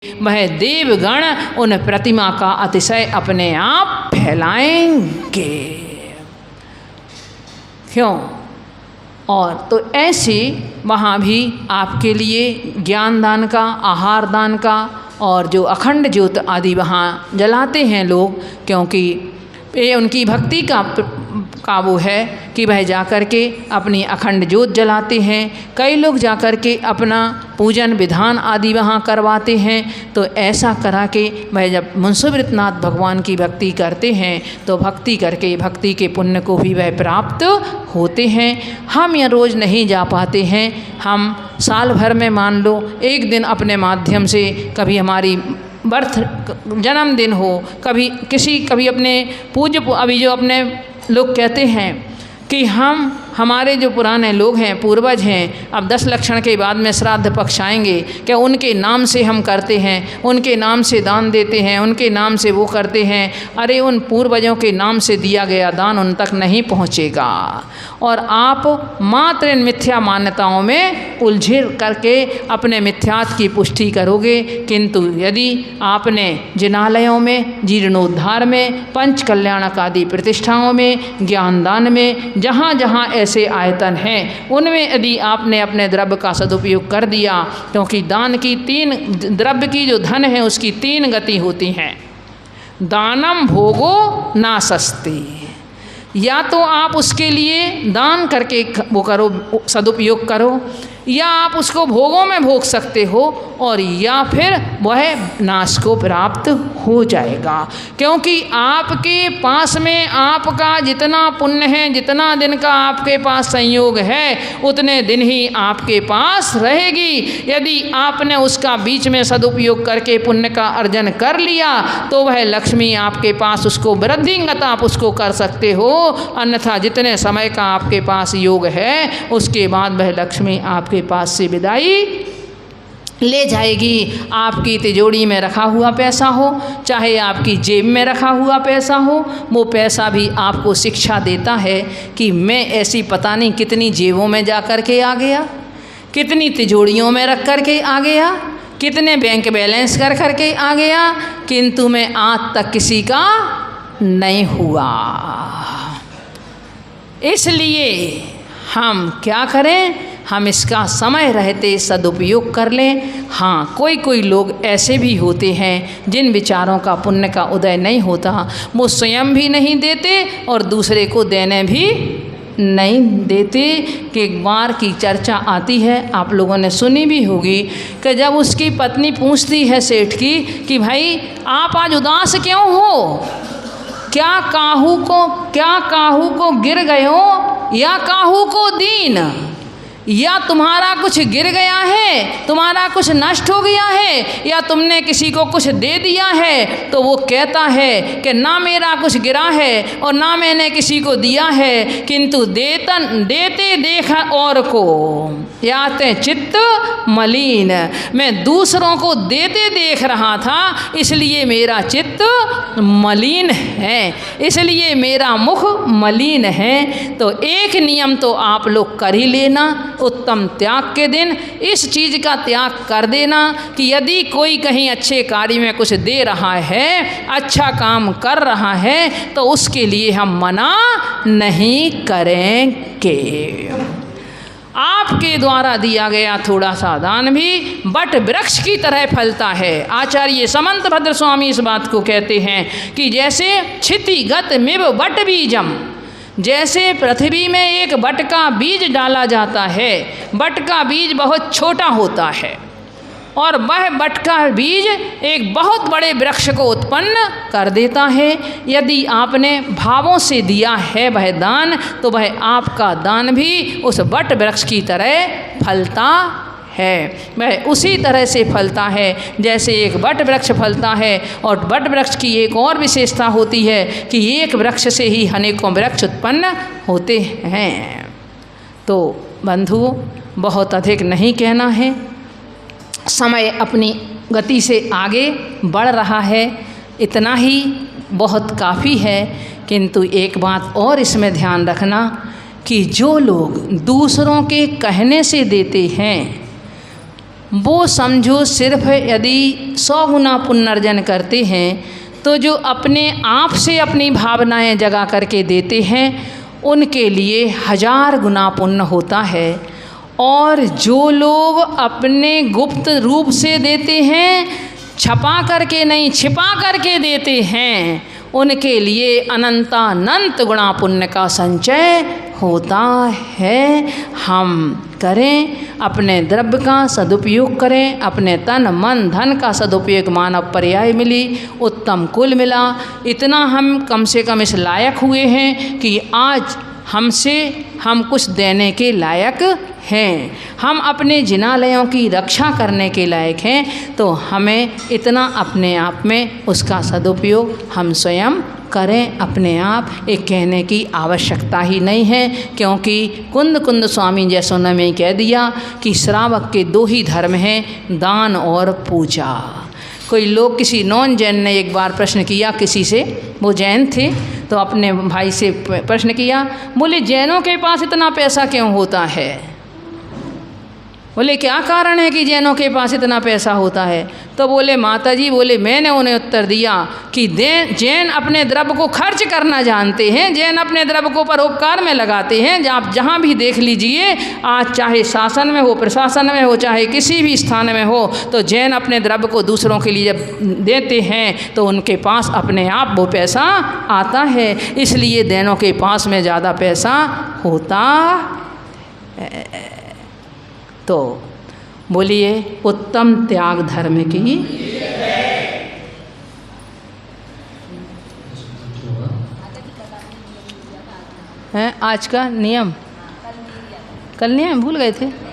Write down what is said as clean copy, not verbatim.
वह देवगण उन प्रतिमा का अतिशय अपने आप फैलाएंगे। क्यों? और तो ऐसे वहाँ भी आपके लिए ज्ञान दान का, आहार दान का और जो अखंड ज्योत आदि वहाँ जलाते हैं लोग, क्योंकि ये उनकी भक्ति का वो है कि वह जाकर के अपनी अखंड ज्योत जलाते हैं। कई लोग जाकर के अपना पूजन विधान आदि वहाँ करवाते हैं। तो ऐसा करा के वह जब मुंसुवृतनाथ भगवान की भक्ति करते हैं तो भक्ति करके भक्ति के पुण्य को भी वह प्राप्त होते हैं। हम यहाँ रोज़ नहीं जा पाते हैं, हम साल भर में मान लो एक दिन अपने माध्यम से, कभी हमारी जन्मदिन हो, कभी अपने पूज्य, अभी जो अपने लोग कहते हैं कि हमारे जो पुराने लोग हैं, पूर्वज हैं, अब 10 लक्षण के बाद में श्राद्ध पक्ष आएंगे, क्या उनके नाम से हम करते हैं, उनके नाम से दान देते हैं, उनके नाम से वो करते हैं। अरे उन पूर्वजों के नाम से दिया गया दान उन तक नहीं पहुँचेगा और आप मात्र इन मिथ्या मान्यताओं में उलझे करके अपने मिथ्यात्व की पुष्टि करोगे। किंतु यदि आपने जिनालयों में, जीर्णोद्धार में, पंच कल्याणक आदि प्रतिष्ठाओं में, ज्ञानदान में, जहाँ जहाँ ऐसे आयतन हैं उनमें यदि आपने अपने द्रव्य का सदुपयोग कर दिया, क्योंकि दान की 3 द्रव्य की जो धन है उसकी 3 गति होती हैं। दानम भोगो नासस्ते, या तो आप उसके लिए दान करके वो करो, सदुपयोग करो, या आप उसको भोगों में भोग सकते हो, और या फिर वह नाश को प्राप्त हो जाएगा। क्योंकि आपके पास में आपका जितना पुण्य है, जितना दिन का आपके पास संयोग है, उतने दिन ही आपके पास रहेगी। यदि आपने उसका बीच में सदुपयोग करके पुण्य का अर्जन कर लिया तो वह लक्ष्मी आपके पास, उसको वृद्धिंगत आप उसको कर सकते हो। अन्यथा जितने समय का आपके पास योग है उसके बाद वह लक्ष्मी आपके पास से विदाई ले जाएगी। आपकी तिजोरी में रखा हुआ पैसा हो, चाहे आपकी जेब में रखा हुआ पैसा हो, वो पैसा भी आपको शिक्षा देता है कि मैं ऐसी पता नहीं कितनी जेबों में जा कर के आ गया, कितनी तिजोरियों में रख कर के आ गया, कितने बैंक बैलेंस कर के आ गया, किंतु मैं आज तक किसी का नहीं हुआ। इसलिए हम क्या करें, हम इसका समय रहते सदुपयोग कर लें। हाँ, कोई लोग ऐसे भी होते हैं जिन विचारों का पुण्य का उदय नहीं होता, वो स्वयं भी नहीं देते और दूसरे को देने भी नहीं देते। कि एक बार की चर्चा आती है, आप लोगों ने सुनी भी होगी, कि जब उसकी पत्नी पूछती है सेठ की कि भाई आप आज उदास क्यों हो, क्या काहू को गिर गए हो, या काहू को दीन, या तुम्हारा कुछ गिर गया है, तुम्हारा कुछ नष्ट हो गया है, या तुमने किसी को कुछ दे दिया है। तो वो कहता है कि ना मेरा कुछ गिरा है और ना मैंने किसी को दिया है, किंतु देते देखा और को याते चित्त मलिन, मैं दूसरों को देते देख रहा था इसलिए मेरा चित्त मलिन है, इसलिए मेरा मुख मलिन है। तो एक नियम तो आप लोग कर ही लेना, उत्तम त्याग के दिन इस चीज़ का त्याग कर देना कि यदि कोई कहीं अच्छे कार्य में कुछ दे रहा है, अच्छा काम कर रहा है, तो उसके लिए हम मना नहीं करेंगे। आपके द्वारा दिया गया थोड़ा सा दान भी बट वृक्ष की तरह फलता है। आचार्य समंत भद्र स्वामी इस बात को कहते हैं कि जैसे क्षितिगत मिव बट बीजम, जैसे पृथ्वी में एक बट का बीज डाला जाता है, बट का बीज बहुत छोटा होता है और वह बट का बीज एक बहुत बड़े वृक्ष को उत्पन्न कर देता है। यदि आपने भावों से दिया है वह दान, तो वह आपका दान भी उस बट वृक्ष की तरह फलता है। वह उसी तरह से फलता है जैसे एक बट वृक्ष फलता है। और बट वृक्ष की एक और विशेषता होती है कि एक वृक्ष से ही अनेकों वृक्ष उत्पन्न होते हैं। तो बंधुओं, बहुत अधिक नहीं कहना है, समय अपनी गति से आगे बढ़ रहा है, इतना ही बहुत काफ़ी है। किंतु एक बात और इसमें ध्यान रखना कि जो लोग दूसरों के कहने से देते हैं वो समझो सिर्फ यदि 100 गुना पुण्यर्जन करते हैं तो जो अपने आप से अपनी भावनाएं जगा करके देते हैं उनके लिए 1000 गुना पुण्य होता है। और जो लोग अपने गुप्त रूप से देते हैं, छपा करके नहीं छिपा करके देते हैं, उनके लिए अनंतानंत गुणा पुण्य का संचय होता है। हम करें, अपने द्रव्य का सदुपयोग करें, अपने तन मन धन का सदुपयोग, मानव पर्याय मिली, उत्तम कुल मिला, इतना हम कम से कम इस लायक हुए हैं कि आज हमसे हम कुछ देने के लायक हैं, हम अपने जिनालयों की रक्षा करने के लायक हैं। तो हमें इतना अपने आप में उसका सदुपयोग हम स्वयं करें। अपने आप एक कहने की आवश्यकता ही नहीं है, क्योंकि कुंद स्वामी जैसो ने में कह दिया कि श्रावक के 2 ही धर्म हैं, दान और पूजा। कोई लोग, किसी नॉन जैन ने एक बार प्रश्न किया किसी से, वो जैन थे, तो अपने भाई से प्रश्न किया, बोले जैनों के पास इतना पैसा क्यों होता है? बोले क्या कारण है कि जैनों के पास इतना पैसा होता है? तो बोले माता जी, बोले मैंने उन्हें उत्तर दिया कि जैन अपने द्रव्य को खर्च करना जानते हैं, जैन अपने द्रव्य को परोपकार में लगाते हैं। आप जहाँ भी देख लीजिए, आज चाहे शासन में हो, प्रशासन में हो, चाहे किसी भी स्थान में हो, तो जैन अपने द्रव्य को दूसरों के लिए जब देते हैं तो उनके पास अपने आप वो पैसा आता है। इसलिए जैनों के पास में ज़्यादा पैसा होता है। तो बोलिए उत्तम त्याग धर्म की है। आज का नियम, कल नियम भूल गए थे।